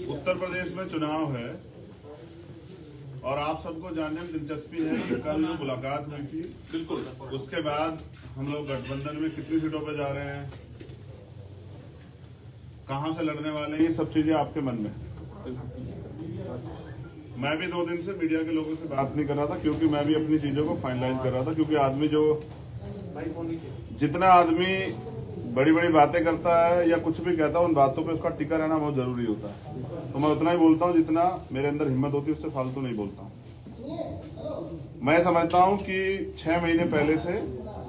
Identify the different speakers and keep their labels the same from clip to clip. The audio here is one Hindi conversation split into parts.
Speaker 1: उत्तर प्रदेश में चुनाव है और आप सबको जानने में दिलचस्पी है कि कल मुलाकात हुई थी। बिल्कुल। उसके बाद हम लोग गठबंधन में कितनी सीटों पर जा रहे हैं, कहां से लड़ने वाले हैं, ये सब चीजें आपके मन में। मैं भी 2 दिन से मीडिया के लोगों से बात नहीं कर रहा था क्योंकि मैं भी अपनी चीजों को फाइनलाइज कर रहा था, क्योंकि आदमी जो जितना आदमी बड़ी बड़ी बातें करता है या कुछ भी कहता है उन बातों पे उसका टिका रहना बहुत जरूरी होता है। तो मैं उतना ही बोलता हूँ जितना मेरे अंदर हिम्मत होती है, उससे फालतू नहीं बोलता हूँ। मैं समझता हूँ कि 6 महीने पहले से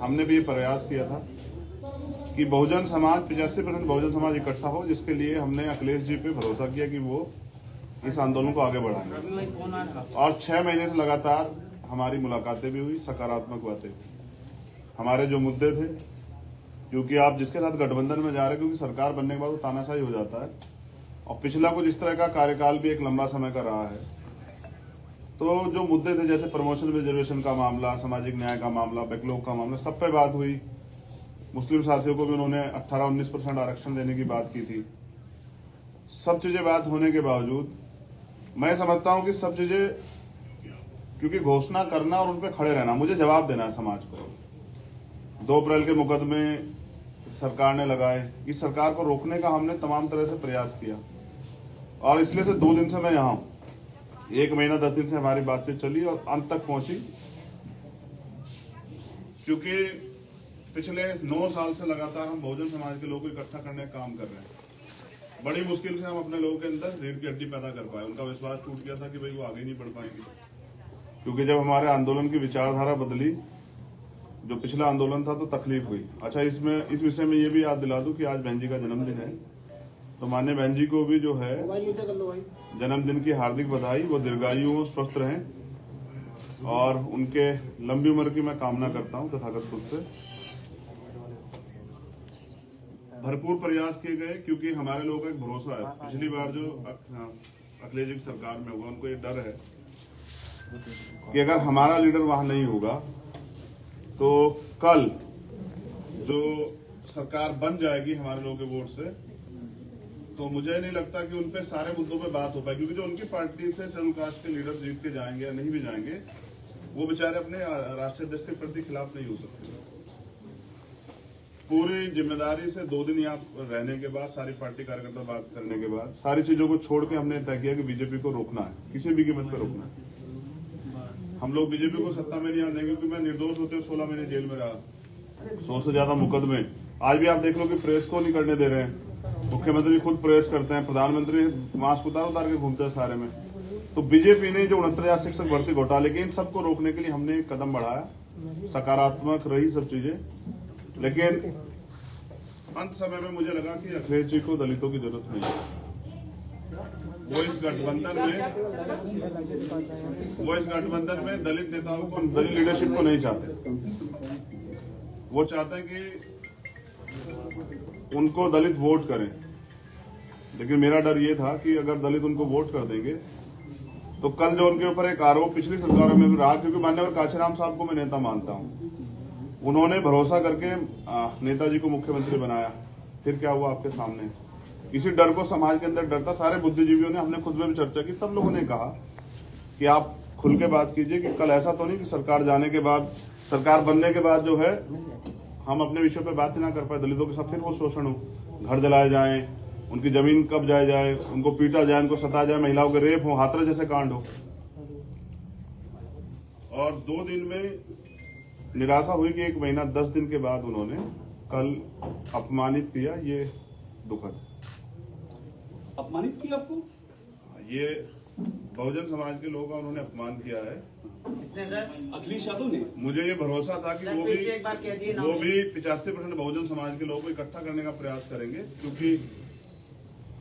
Speaker 1: हमने भी ये प्रयास किया था कि बहुजन समाज 85% बहुजन समाज इकट्ठा हो, जिसके लिए हमने अखिलेश जी पे भरोसा किया कि वो इस आंदोलन को आगे बढ़ाएंगे। और 6 महीने से लगातार हमारी मुलाकातें भी हुई, सकारात्मक बातें। हमारे जो मुद्दे थे, क्योंकि आप जिसके साथ गठबंधन में जा रहे हैं, क्योंकि सरकार बनने के बाद वो तानाशाही हो जाता है और पिछला कुछ इस तरह का कार्यकाल भी एक लंबा समय का रहा है। तो जो मुद्दे थे जैसे प्रमोशन रिजर्वेशन का मामला, सामाजिक न्याय का मामला, बैकलॉग का मामला, सब पे बात हुई। मुस्लिम साथियों को भी उन्होंने 18-19% आरक्षण देने की बात की थी। सब चीजें बात होने के बावजूद मैं समझता हूं कि सब चीजें, क्योंकि घोषणा करना और उन पे खड़े रहना, मुझे जवाब देना है समाज को। 2 अप्रैल के मुकदमे सरकार ने लगाए, इस सरकार को रोकने का हमने तमाम तरह से प्रयास किया और इसलिए से 2 दिन से मैं यहाँ हूं। 1 महीना 10 दिन से हमारी बातचीत चली और अंत तक पहुंची, क्योंकि पिछले 9 साल से लगातार हम बहुजन समाज के लोगों को इकट्ठा करने का काम कर रहे हैं। बड़ी मुश्किल से हम अपने लोगों के अंदर रीढ़ की हड्डी पैदा कर पाए। उनका विश्वास टूट गया था कि भाई वो आगे नहीं बढ़ पाएंगे, क्योंकि जब हमारे आंदोलन की विचारधारा बदली, जो पिछला आंदोलन था, तो तकलीफ हुई। अच्छा, इस विषय में ये भी याद दिला दूं कि आज बहन जी का जन्मदिन है, तो माननीय बहन जी को भी जो है जन्मदिन की हार्दिक बधाई। वो दीर्घायु हो, स्वस्थ रहें और उनके लंबी उम्र की मैं कामना करता हूँ तथागत खुद से। भरपूर प्रयास किए गए, क्योंकि हमारे लोगों का एक भरोसा है। पिछली बार जो अखिलेश जी की सरकार में हुआ, उनको ये डर है कि अगर हमारा लीडर वहां नहीं होगा तो कल जो सरकार बन जाएगी हमारे लोगों के वोट से, तो मुझे नहीं लगता कि उनपे सारे मुद्दों पे बात हो पाए, क्योंकि जो उनकी पार्टी से शेड्यूल कास्ट के लीडर जीत के जाएंगे या नहीं भी जाएंगे, वो बेचारे अपने राष्ट्रीय अध्यक्ष के प्रति खिलाफ नहीं हो सकते। पूरी जिम्मेदारी से 2 दिन यहाँ रहने के बाद, सारी पार्टी कार्यकर्ता बात करने के बाद, सारी चीजों को छोड़ के हमने तय किया कि बीजेपी को रोकना है, किसी भी कीमत पर रोकना है। हम लोग बीजेपी को सत्ता में नहीं आने देंगे, क्योंकि मैं निर्दोष होते हुए 16 महीने जेल में रहा, 100 से ज्यादा मुकदमे। आज भी आप देख लो कि प्रेस को नहीं करने दे रहे हैं। मुख्यमंत्री खुद प्रेस करते हैं, प्रधानमंत्री मास्क उतार के घूमते हैं सारे में। तो बीजेपी ने जो 69,000 शिक्षक भर्ती घोटाले के, इन सबको रोकने के लिए हमने एक कदम बढ़ाया। सकारात्मक रही सब चीजें, लेकिन अंत समय में मुझे लगा कि अखिलेश जी को दलितों की जरूरत नहीं है। वो इस गठबंधन में दलित नेताओं को, दलित लीडरशिप को नहीं चाहते। वो चाहते हैं कि उनको दलित वोट करें, लेकिन मेरा डर ये था कि अगर दलित उनको वोट कर देंगे तो कल जो उनके ऊपर एक आरोप पिछली सरकारों में भी रहा, क्योंकि मान्यवर काशीराम साहब को मैं नेता मानता हूँ, उन्होंने भरोसा करके नेताजी को मुख्यमंत्री बनाया, फिर क्या हुआ आपके सामने। इसी डर को समाज के अंदर डर था। सारे बुद्धिजीवियों ने, हमने खुद में भी चर्चा की, सब लोगों ने कहा कि आप खुल के बात कीजिए कि कल ऐसा तो नहीं कि सरकार जाने के बाद, सरकार बनने के बाद जो है हम अपने विषय पे बात ही ना कर पाए, दलितों के साथ फिर वो शोषण हो, घर जलाए जाए, उनकी जमीन कब जाए, उनको पीटा जाए, उनको सता जाए, महिलाओं के रेप हो, हाथरस जैसे कांड हो। और 2 दिन में निराशा हुई कि 1 महीना 10 दिन के बाद उन्होंने कल अपमानित किया। ये दुखद।
Speaker 2: अपमानित किया आपको?
Speaker 1: ये बहुजन समाज के लोगों का उन्होंने अपमान किया है।
Speaker 3: किसने सर?
Speaker 2: अखिलेश यादव ने।
Speaker 1: मुझे ये भरोसा था कि वो भी 85% बहुजन समाज के लोगों को इकट्ठा करने का प्रयास करेंगे, क्योंकि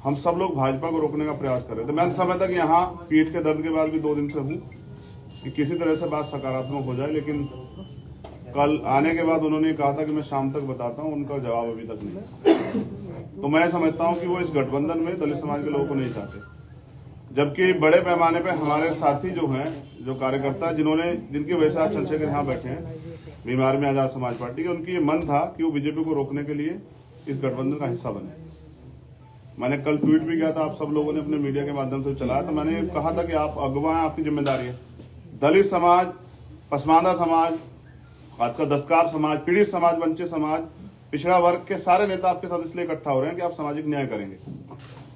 Speaker 1: हम सब लोग भाजपा को रोकने का प्रयास कर रहे थे। मैं समझता कि यहाँ पीठ के दर्द के बाद भी 2 दिन से हूँ कि किसी तरह से बात सकारात्मक हो जाए, लेकिन कल आने के बाद उन्होंने कहा था कि मैं शाम तक बताता हूँ, उनका जवाब अभी तक नहीं। तो मैं समझता हूँ कि वो इस गठबंधन में दलित समाज के लोगों को नहीं चाहते, जबकि बड़े पैमाने पे हमारे साथी जो हैं, जो कार्यकर्ता, जिनकी वजह से आज चंद्रशेखर यहाँ बैठे हैं, बीमार में आजाद समाज पार्टी के, उनकी ये मन था कि वो बीजेपी को रोकने के लिए इस गठबंधन का हिस्सा बने। मैंने कल ट्वीट भी किया था, आप सब लोगों ने अपने मीडिया के माध्यम से चलाया, तो मैंने कहा था कि आप अगवा हैं, आपकी जिम्मेदारी है। दलित समाज, पसमानदा समाज, आज का दस्तकार समाज, पीड़ित समाज, वंचित समाज, पिछड़ा वर्ग के सारे नेता आपके साथ इसलिए इकट्ठा हो रहे हैं कि आप सामाजिक न्याय करेंगे।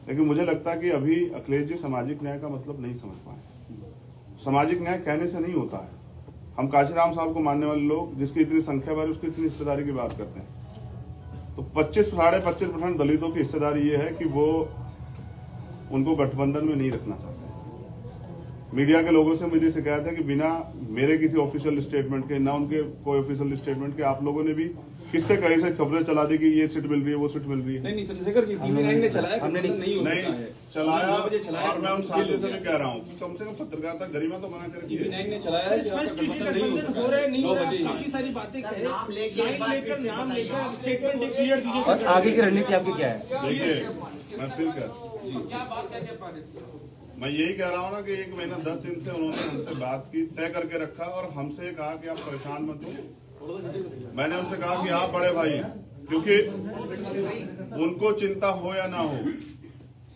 Speaker 1: लेकिन मुझे लगता है कि अभी अखिलेश जी सामाजिक न्याय का मतलब नहीं समझ पाए। सामाजिक न्याय कहने से नहीं होता है। हम काशीराम साहब को मानने वाले लोग, जिसकी इतनी संख्या वाले, उसकी इतनी हिस्सेदारी की बात करते हैं, तो 25-25.5% दलितों की हिस्सेदारी ये है कि वो उनको गठबंधन में नहीं रखना चाहते। मीडिया के लोगों से मुझे शिकायत है कि बिना मेरे किसी ऑफिशियल स्टेटमेंट के, ना उनके कोई ऑफिशियल स्टेटमेंट के, आप लोगों ने भी किससे कहीं से खबरें चला दी कि ये सीट मिल रही है, वो सीट मिल रही है।
Speaker 2: नहीं चंद्रशेखर जी, TV9 ने चलाया, हमने नहीं
Speaker 1: चलाया। और मैं उन साथियों से भी कह रहा हूँ कि कम से कम पत्रकारिता गरिमा तो बना कर
Speaker 2: TV9 ने चलाया। काफी सारी बातें नाम लेकर स्टेटमेंट क्लियर दीजिए।
Speaker 3: और आगे की रणनीति आपकी क्या है?
Speaker 1: देखिए, मैं फिर मैं यही कह रहा हूँ ना कि 1 महीना 10 दिन से उन्होंने हमसे बात की, तय करके रखा और हमसे कहा कि आप परेशान मत हो। मैंने उनसे कहा कि आप बड़े भाई हैं, क्योंकि उनको चिंता हो या ना हो,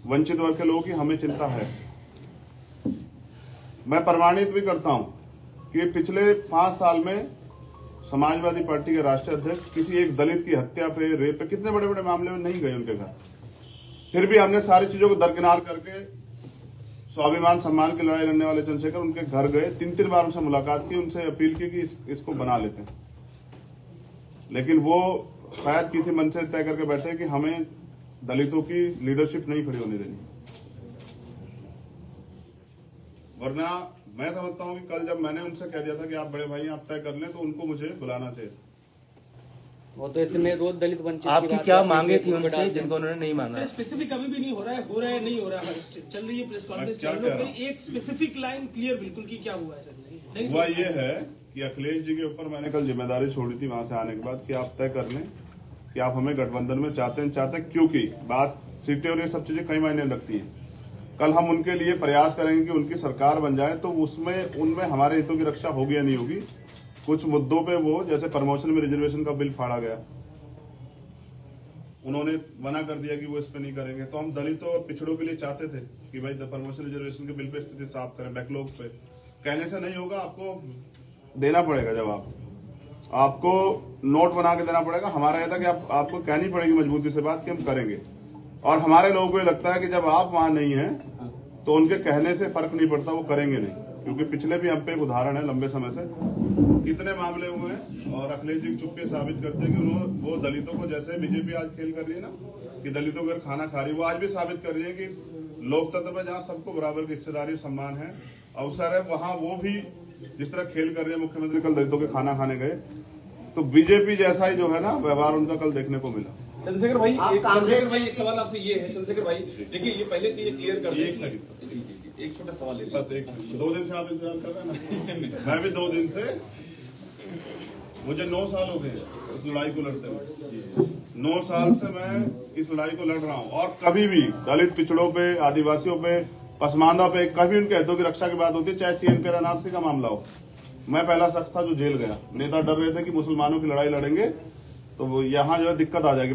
Speaker 1: वंचित वर्ग के लोगों की हमें चिंता है। मैं प्रमाणित भी करता हूं कि पिछले 5 साल में समाजवादी पार्टी के राष्ट्रीय अध्यक्ष किसी एक दलित की हत्या पे, रेप पे, कितने बड़े बड़े मामले में नहीं गए उनके घर। फिर भी हमने सारी चीजों को दरकिनार करके स्वाभिमान सम्मान की लड़ाई लड़ने वाले चंद्रशेखर उनके घर गए, 3-3 बार उनसे मुलाकात की, उनसे अपील की कि इसको बना लेते हैं। लेकिन वो शायद किसी मन से तय करके बैठे कि हमें दलितों की लीडरशिप नहीं खड़ी होने देनी। वरना मैं समझता हूं कि कल जब मैंने उनसे कह दिया था कि आप बड़े भाई आप तय कर लें, तो उनको मुझे बुलाना चाहिए।
Speaker 3: वो तो इसमें रोज दलित वंचित आपकी क्या मांगे थी उनसे जिनको उन्होंने नहीं माना?
Speaker 2: स्पेसिफिक अभी भी नहीं हो रहा है नहीं हो रहा है। चल रही है प्रेस कॉन्फ्रेंस, चैनलों पे एक स्पेसिफिक लाइन क्लियर बिल्कुल की क्या हुआ है?
Speaker 1: हुआ ये है कि अखिलेश जी के ऊपर मैंने कल जिम्मेदारी छोड़ी थी वहां से आने के बाद कि आप तय कर लें कि आप हमें गठबंधन में चाहते हैं, क्योंकि बात सीटें और ये सब चीजें कई मायने रखती है। कल हम उनके लिए प्रयास करेंगे कि उनकी सरकार बन जाए, तो उनमें हमारे हितों की रक्षा होगी या नहीं होगी। कुछ मुद्दों पे वो, जैसे प्रमोशन में रिजर्वेशन का बिल फाड़ा गया, उन्होंने मना कर दिया कि वो इस पे नहीं करेंगे। तो हम दलितों और पिछड़ों के लिए चाहते थे कि भाई प्रमोशन रिजर्वेशन के बिल पे स्थिति साफ करें, बैकलॉग पे। कहने से नहीं होगा, आपको देना पड़ेगा जवाब, आपको नोट बना के देना पड़ेगा। हमारा यह था कि आपको कहनी पड़ेगी मजबूती से बात कि हम करेंगे। और हमारे लोगों को ये लगता है कि जब आप वहां नहीं हैं तो उनके कहने से फर्क नहीं पड़ता, वो करेंगे नहीं। क्योंकि पिछले भी हम पे एक उदाहरण है, लंबे समय से कितने मामले हुए हैं और अखिलेश जी चुप्पे साबित करते हैं कि वो दलितों को, जैसे बीजेपी आज खेल कर रही है ना कि दलितों को खाना खा रही है, वो आज भी साबित कर रही है कि लोकतंत्र में जहाँ सबको बराबर की हिस्सेदारी, सम्मान है, अवसर है, वहां वो भी जिस तरह खेल कर रही है। मुख्यमंत्री कल दलितों के खाना खाने गए, तो बीजेपी जैसा ही जो है ना व्यवहार उनका कल देखने को मिला।
Speaker 2: चंद्रशेखर भाई, एक सवाल आपसे ये है। चंद्रशेखर भाई देखिए, ये पहले तो ये क्लियर कर दें, एक छोटा सवाल है,
Speaker 1: बस 2 दिन से आप इंतजार कर रहे हैं ना। मैं भी 2 दिन से, मुझे 9 साल हो गए इस लड़ाई को लड़ते हुए। 9 साल से मैं इस लड़ाई को लड़ रहा हूँ और कभी भी दलित, पिछड़ों पे, आदिवासियों पे, पसमानदा पे कभी उनके हितों की रक्षा की बात होती है, चाहे CNP NRC का मामला हो। मैं पहला शख्स था जो जेल गया। नेता डर रहे थे कि मुसलमानों की लड़ाई लड़ेंगे तो यहाँ जो है दिक्कत आ जाएगी।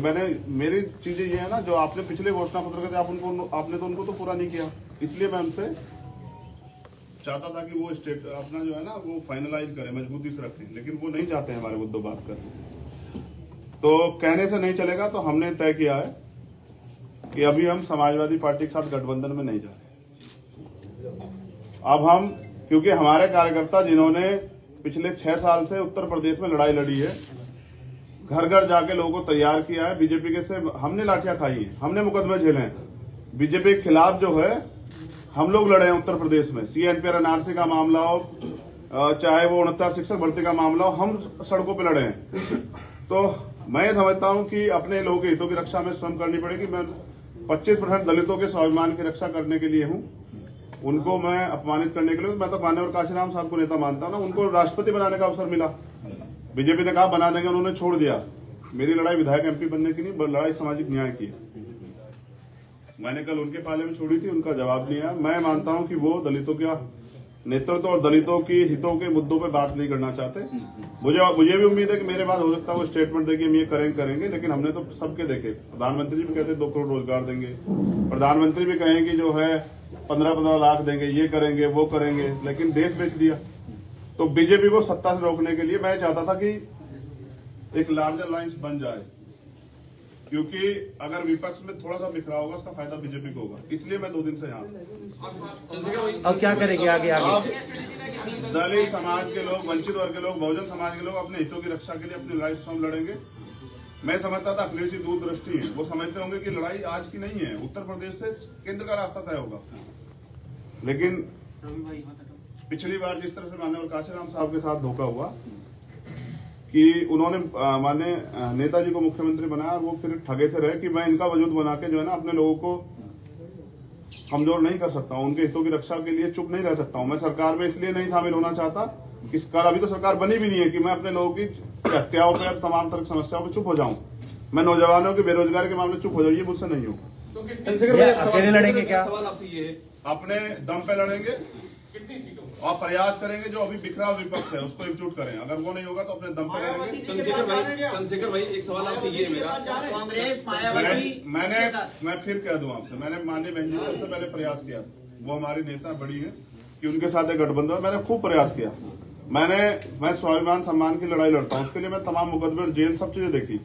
Speaker 1: मेरी चीजें ये है ना, जो आपने पिछले घोषणा पत्र थे, आपने तो उनको तो पूरा नहीं किया। इसलिए मैं उनसे चाहता था कि वो स्टेट अपना जो है ना वो फाइनलाइज करें, मजबूती से रखें, लेकिन वो नहीं चाहते हमारे मुद्दों बात करने। तो कहने से नहीं चलेगा, तो हमने तय किया है कि अभी हम समाजवादी पार्टी के साथ गठबंधन में नहीं जा रहे। अब हम, क्योंकि हमारे कार्यकर्ता जिन्होंने पिछले 6 साल से उत्तर प्रदेश में लड़ाई लड़ी है, घर घर जाके लोगों को तैयार किया है, बीजेपी के से हमने लाठियां खाई हैं, हमने मुकदमे झेले हैं। बीजेपी के खिलाफ जो है हम लोग लड़े हैं उत्तर प्रदेश में। CNP NRC का मामला हो, चाहे वो 69 शिक्षक भर्ती का मामला हो, हम सड़कों पे लड़े हैं। तो मैं समझता हूं कि अपने लोगों के हितों की रक्षा में स्वयं करनी पड़ेगी। मैं 25% दलितों के स्वाभिमान की रक्षा करने के लिए हूं, उनको मैं अपमानित करने के लिए। मैं तो मान्यवर काशीराम साहब को नेता मानता हूं ना, उनको राष्ट्रपति बनाने का अवसर मिला, बीजेपी ने कहा बना देंगे, उन्होंने छोड़ दिया। मेरी लड़ाई विधायक MP बनने की नहीं, लड़ाई सामाजिक न्याय की है। मैंने कल उनके पाले में छोड़ी थी, उनका जवाब लिया। मैं मानता हूं कि वो दलितों का नेतृत्व और दलितों की हितों के मुद्दों पे बात नहीं करना चाहते। मुझे भी उम्मीद है कि मेरे बाद हो सकता है वो स्टेटमेंट देके हम ये करेंगे, लेकिन हमने तो सबके देखे। प्रधानमंत्री भी कहते 2 करोड़ रोजगार देंगे, प्रधानमंत्री भी कहें कि जो है 15-15 लाख देंगे, ये करेंगे वो करेंगे, लेकिन देश बेच दिया। तो बीजेपी को सत्ता से रोकने के लिए मैं चाहता था कि एक लार्जर लाइन्स बन जाए, क्योंकि अगर विपक्ष में थोड़ा सा बिखराव होगा उसका फायदा बीजेपी को होगा। इसलिए मैं 2 दिन से यहाँ।
Speaker 3: अब क्या करेंगे आगे?
Speaker 1: अब दलित समाज के लोग, वंचित वर्ग के लोग, बहुजन समाज के लोग अपने हितों की रक्षा के लिए अपनी लड़ाई स्वयं लड़ेंगे। मैं समझता था अखिलेश जी दूरदृष्टि है, वो समझते होंगे कि लड़ाई आज की नहीं है, उत्तर प्रदेश से केंद्र का रास्ता तय होगा। लेकिन पिछली बार जिस तरह से माननीय काशीराम साहब के साथ धोखा हुआ कि उन्होंने माननीय नेताजी को मुख्यमंत्री बनाया और वो फिर ठगे से रहे कि मैं इनका वजूद बना के जो है ना अपने लोगों को कमजोर नहीं कर सकता हूं, उनके हितों की रक्षा के लिए चुप नहीं रह सकता हूं। मैं सरकार में इसलिए नहीं शामिल होना चाहता कि अभी तो सरकार बनी भी नहीं है कि मैं अपने लोगों की हत्याओं पर, तमाम तरह की समस्याओं पर चुप हो जाऊं। मैं नौजवानों की बेरोजगारी के मामले चुप हो जाऊँ, ये मुझसे नहीं हो।
Speaker 3: अकेले लड़ेंगे क्या?
Speaker 2: सवाल आपसे ये है,
Speaker 1: अपने दम पे लड़ेंगे और प्रयास करेंगे जो अभी बिखराव विपक्ष है उसको एकजुट करें। अगर वो नहीं होगा तो अपने दम पे लड़ेंगे।
Speaker 2: चंद्रशेखर भाई एक सवाल आपसे ये है मेरा,
Speaker 4: कांग्रेस मायावती
Speaker 1: मैं फिर कह दूं आपसे, मैंने माननीय बहन जी से सबसे पहले प्रयास किया, वो हमारी नेता बड़ी है कि उनके साथ एक गठबंधन, मैंने खूब प्रयास किया। मैं स्वाभिमान सम्मान की लड़ाई लड़ता हूँ, उसके लिए मैं तमाम मुकदमे, जेल, सब चीजें देखी,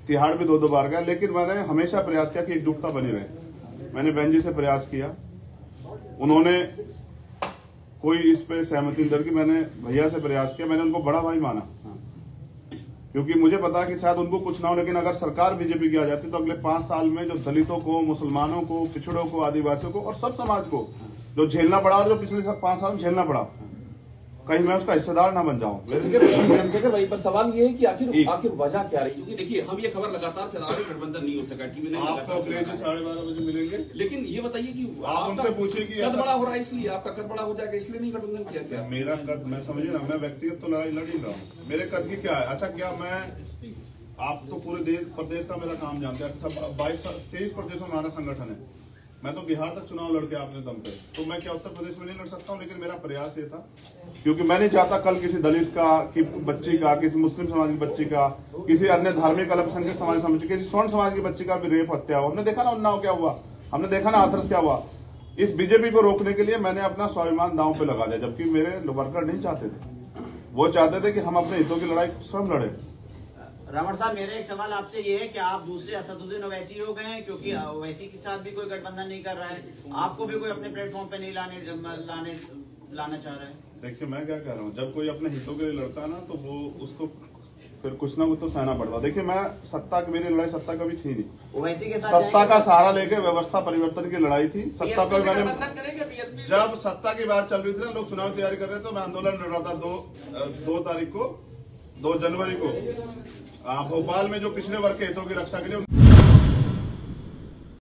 Speaker 1: तिहाड़ भी 2-2 बार गया, लेकिन मैंने हमेशा प्रयास किया कि एकजुटता बनी रहे। मैंने बहन जी से प्रयास किया, उन्होंने कोई इस पे सहमति नहीं की। मैंने भैया से प्रयास किया, मैंने उनको बड़ा भाई माना, क्योंकि मुझे पता कि शायद उनको कुछ ना हो, लेकिन अगर सरकार बीजेपी की आ जाती तो अगले 5 साल में जो दलितों को, मुसलमानों को, पिछड़ों को, आदिवासियों को और सब समाज को जो झेलना पड़ा और जो पिछले 5 साल में झेलना पड़ा, कहीं मैं उसका हिस्सेदार ना बन जाऊं।
Speaker 2: चंद्रशेखर भाई पर सवाल ये है कि आखिर वजह क्या रही? क्योंकि देखिए हम ये खबर लगातार चला रहे, गठबंधन नहीं हो सका, टीवी ने
Speaker 1: आपको अखिलेश जी 12:30 बजे मिलेंगे,
Speaker 2: लेकिन ये बताइए कि
Speaker 1: आप उनसे पूछिए कि
Speaker 2: कद बड़ा हो रहा है, इसलिए आपका कद बड़ा हो जाएगा इसलिए नहीं गठबंधन किया क्या?
Speaker 1: मेरा कद, मैं समझिए ना, मैं व्यक्तिगत तो लड़ाई लड़ ही रहा हूँ, मेरे कद की क्या है? अच्छा, क्या मैं, आप तो पूरे प्रदेश का मेरा काम जानते हैं, 23 प्रदेशों में हमारा संगठन है, मैं तो बिहार तक चुनाव लड़के आपने दम पे, तो मैं क्या उत्तर प्रदेश में नहीं लड़ सकता हूँ? लेकिन मेरा प्रयास ये था, क्योंकि मैं नहीं चाहता कल किसी दलित का, की बच्ची का, किसी मुस्लिम समाज की बच्ची का, किसी अन्य धार्मिक अल्पसंख्यक समाज समझ, किसी स्वर्ण समाज की बच्ची का भी रेप, हत्या हो। हमने देखा ना उन्नाव क्या हुआ, हमने देखा ना हाथरस क्या हुआ। इस बीजेपी को रोकने के लिए मैंने अपना स्वाभिमान दांव पे लगा दिया, जबकि मेरे वर्कर नहीं चाहते थे, वो चाहते थे कि हम अपने हितों की लड़ाई स्वयं लड़े।
Speaker 4: रमण साहब, मेरा एक सवाल आपसे ये है कि आप दूसरे असदुद्दीन ओवैसी हो गए हैं, क्योंकि ओवैसी के साथ भी कोई गठबंधन नहीं कर रहा है, आपको भी कोई अपने प्लेटफॉर्म पे नहीं लाना चाह रहा है?
Speaker 1: देखिए मैं क्या कह रहा हूँ, जब कोई अपने हितों के लिए लड़ता है ना तो वो उसको फिर कुछ ना कुछ तो सहना पड़ता। देखिए मैं सत्ता की, मेरी लड़ाई सत्ता कभी थी नहीं,
Speaker 4: ओवैसी के साथ
Speaker 1: सत्ता का सहारा लेके व्यवस्था परिवर्तन की लड़ाई थी। सत्ता को मैंने, जब सत्ता की बात चल रही थी ना, लोग चुनाव की तैयारी कर रहे थे, मैं आंदोलन लड़ रहा था 2 तारीख को, 2 जनवरी को भोपाल में, जो पिछड़े वर्ग के हितों की रक्षा के लिए